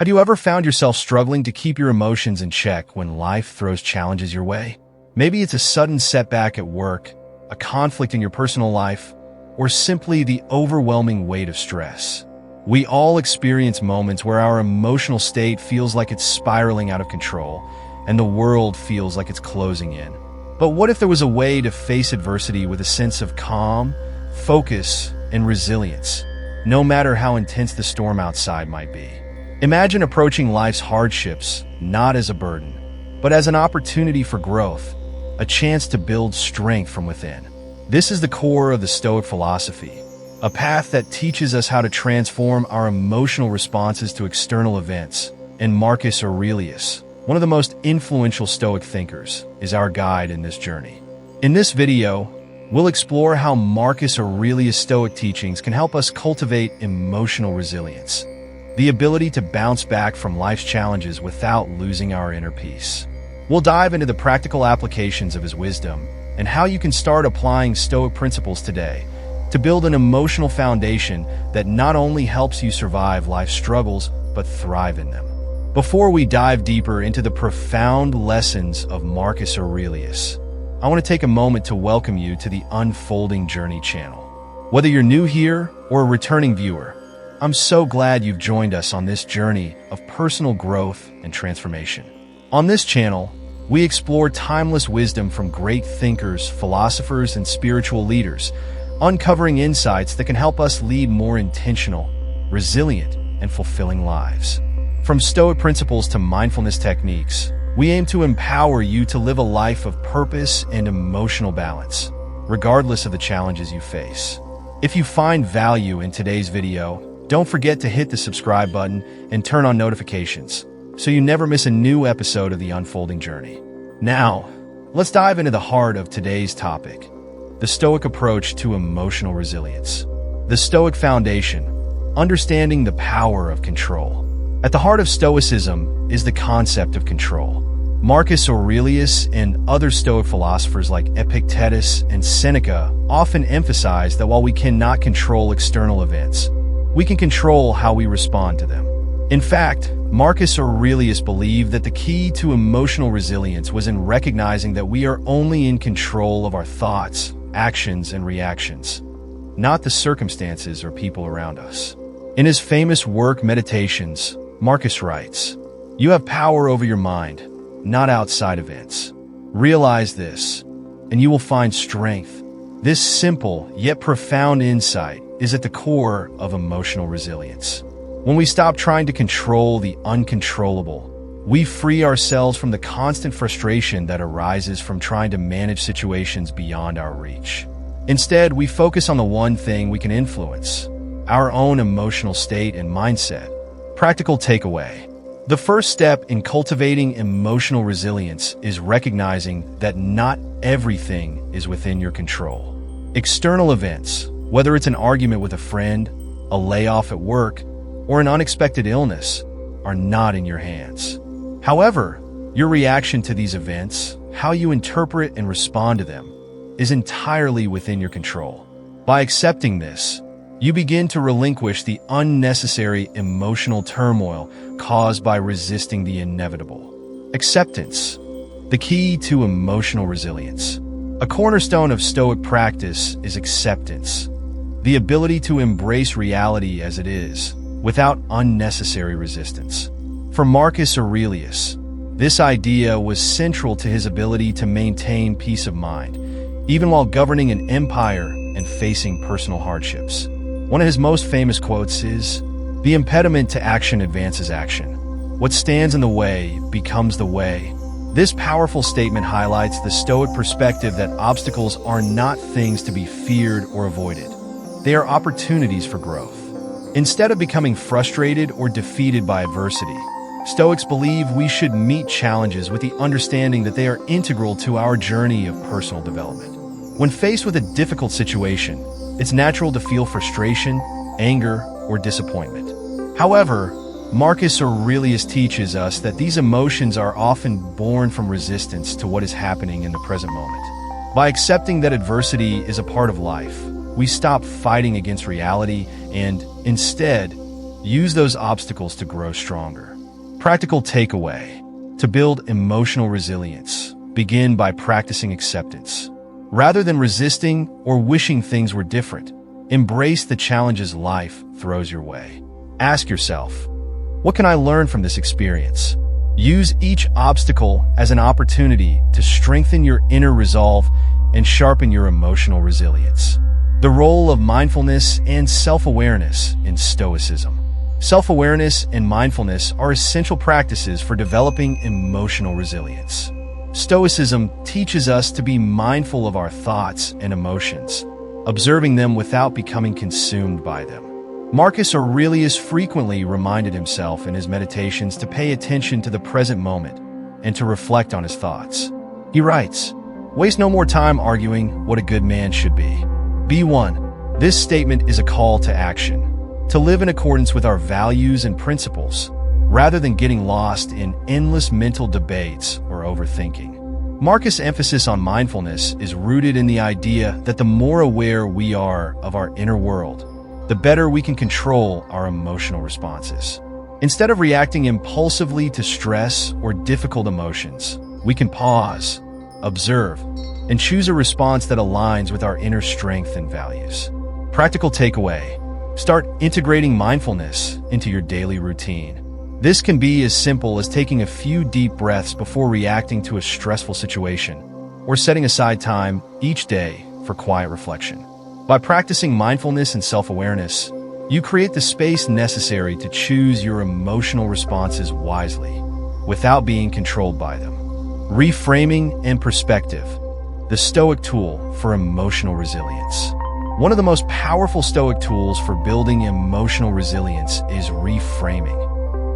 Have you ever found yourself struggling to keep your emotions in check when life throws challenges your way? Maybe it's a sudden setback at work, a conflict in your personal life, or simply the overwhelming weight of stress. We all experience moments where our emotional state feels like it's spiraling out of control, and the world feels like it's closing in. But what if there was a way to face adversity with a sense of calm, focus, and resilience, no matter how intense the storm outside might be? Imagine approaching life's hardships not as a burden, but as an opportunity for growth, a chance to build strength from within. This is the core of the Stoic philosophy, a path that teaches us how to transform our emotional responses to external events. And Marcus Aurelius, one of the most influential Stoic thinkers, is our guide in this journey. In this video, we'll explore how Marcus Aurelius' Stoic teachings can help us cultivate emotional resilience, the ability to bounce back from life's challenges without losing our inner peace. We'll dive into the practical applications of his wisdom and how you can start applying Stoic principles today to build an emotional foundation that not only helps you survive life's struggles, but thrive in them. Before we dive deeper into the profound lessons of Marcus Aurelius, I want to take a moment to welcome you to the Unfolding Journey channel. Whether you're new here or a returning viewer, I'm so glad you've joined us on this journey of personal growth and transformation. On this channel, we explore timeless wisdom from great thinkers, philosophers, and spiritual leaders, uncovering insights that can help us lead more intentional, resilient, and fulfilling lives. From Stoic principles to mindfulness techniques, we aim to empower you to live a life of purpose and emotional balance, regardless of the challenges you face. If you find value in today's video, don't forget to hit the subscribe button and turn on notifications so you never miss a new episode of the Unfolding Journey. Now, let's dive into the heart of today's topic, the Stoic approach to emotional resilience. The Stoic foundation, understanding the power of control. At the heart of Stoicism is the concept of control. Marcus Aurelius and other Stoic philosophers like Epictetus and Seneca often emphasize that while we cannot control external events, we can control how we respond to them. In fact, Marcus Aurelius believed that the key to emotional resilience was in recognizing that we are only in control of our thoughts, actions, and reactions, not the circumstances or people around us. In his famous work, Meditations, Marcus writes, "You have power over your mind, not outside events. Realize this, and you will find strength." This simple yet profound insight is at the core of emotional resilience. When we stop trying to control the uncontrollable, we free ourselves from the constant frustration that arises from trying to manage situations beyond our reach. Instead, we focus on the one thing we can influence, our own emotional state and mindset. Practical takeaway. The first step in cultivating emotional resilience is recognizing that not everything is within your control. External events, whether it's an argument with a friend, a layoff at work, or an unexpected illness, are not in your hands. However, your reaction to these events, how you interpret and respond to them, is entirely within your control. By accepting this, you begin to relinquish the unnecessary emotional turmoil caused by resisting the inevitable. Acceptance, the key to emotional resilience. A cornerstone of Stoic practice is acceptance, the ability to embrace reality as it is, without unnecessary resistance. For Marcus Aurelius, this idea was central to his ability to maintain peace of mind, even while governing an empire and facing personal hardships. One of his most famous quotes is, "The impediment to action advances action. What stands in the way becomes the way." This powerful statement highlights the Stoic perspective that obstacles are not things to be feared or avoided. They are opportunities for growth. Instead of becoming frustrated or defeated by adversity, Stoics believe we should meet challenges with the understanding that they are integral to our journey of personal development. When faced with a difficult situation, it's natural to feel frustration, anger, or disappointment. However, Marcus Aurelius teaches us that these emotions are often born from resistance to what is happening in the present moment. By accepting that adversity is a part of life, we stop fighting against reality and, instead, use those obstacles to grow stronger. Practical takeaway. To build emotional resilience, begin by practicing acceptance. Rather than resisting or wishing things were different, embrace the challenges life throws your way. Ask yourself, what can I learn from this experience? Use each obstacle as an opportunity to strengthen your inner resolve and sharpen your emotional resilience. The role of mindfulness and self-awareness in Stoicism. Self-awareness and mindfulness are essential practices for developing emotional resilience. Stoicism teaches us to be mindful of our thoughts and emotions, observing them without becoming consumed by them. Marcus Aurelius frequently reminded himself in his meditations to pay attention to the present moment and to reflect on his thoughts. He writes, "Waste no more time arguing what a good man should be. Be one." This statement is a call to action, to live in accordance with our values and principles, rather than getting lost in endless mental debates or overthinking. Marcus' emphasis on mindfulness is rooted in the idea that the more aware we are of our inner world, the better we can control our emotional responses. Instead of reacting impulsively to stress or difficult emotions, we can pause, observe, and choose a response that aligns with our inner strength and values. Practical takeaway. Start integrating mindfulness into your daily routine. This can be as simple as taking a few deep breaths before reacting to a stressful situation, or setting aside time each day for quiet reflection. By practicing mindfulness and self-awareness, you create the space necessary to choose your emotional responses wisely, without being controlled by them. Reframing and perspective. The Stoic tool for emotional resilience. One of the most powerful Stoic tools for building emotional resilience is reframing.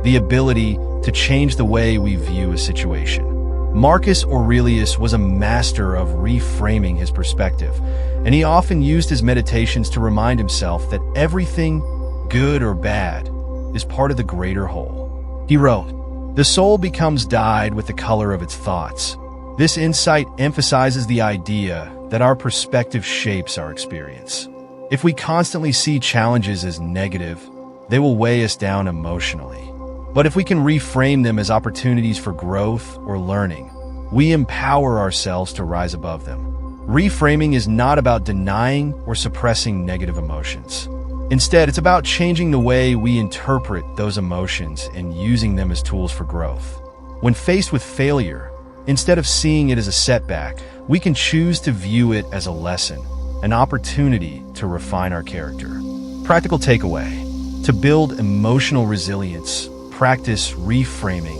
The ability to change the way we view a situation. Marcus Aurelius was a master of reframing his perspective, and he often used his meditations to remind himself that everything, good or bad, is part of the greater whole. He wrote, "The soul becomes dyed with the color of its thoughts." This insight emphasizes the idea that our perspective shapes our experience. If we constantly see challenges as negative, they will weigh us down emotionally. But if we can reframe them as opportunities for growth or learning, we empower ourselves to rise above them. Reframing is not about denying or suppressing negative emotions. Instead, it's about changing the way we interpret those emotions and using them as tools for growth. When faced with failure, instead of seeing it as a setback, we can choose to view it as a lesson, an opportunity to refine our character. Practical takeaway. To build emotional resilience, practice reframing.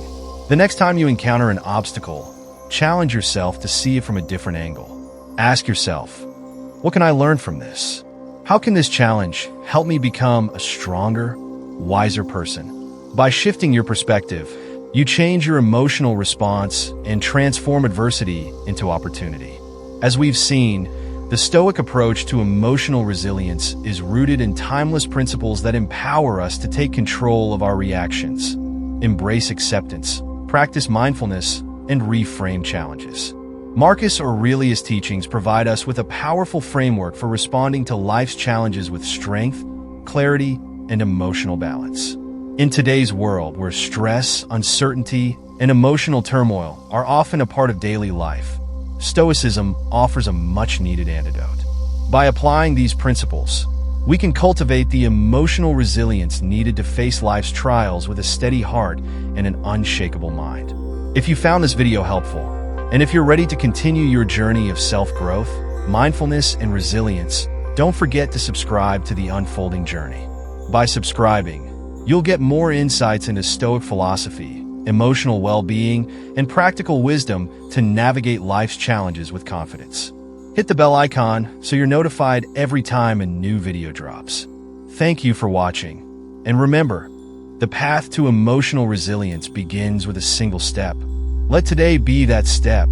The next time you encounter an obstacle, challenge yourself to see it from a different angle. Ask yourself, what can I learn from this? How can this challenge help me become a stronger, wiser person? By shifting your perspective, you change your emotional response and transform adversity into opportunity. As we've seen, the Stoic approach to emotional resilience is rooted in timeless principles that empower us to take control of our reactions, embrace acceptance, practice mindfulness, and reframe challenges. Marcus Aurelius' teachings provide us with a powerful framework for responding to life's challenges with strength, clarity, and emotional balance. In today's world, where stress, uncertainty, and emotional turmoil are often a part of daily life, Stoicism offers a much-needed antidote. By applying these principles, we can cultivate the emotional resilience needed to face life's trials with a steady heart and an unshakable mind. If you found this video helpful, and if you're ready to continue your journey of self-growth, mindfulness, and resilience, don't forget to subscribe to The Unfolding Journey. By subscribing, you'll get more insights into Stoic philosophy, emotional well-being, and practical wisdom to navigate life's challenges with confidence. Hit the bell icon so you're notified every time a new video drops. Thank you for watching. And remember, the path to emotional resilience begins with a single step. Let today be that step,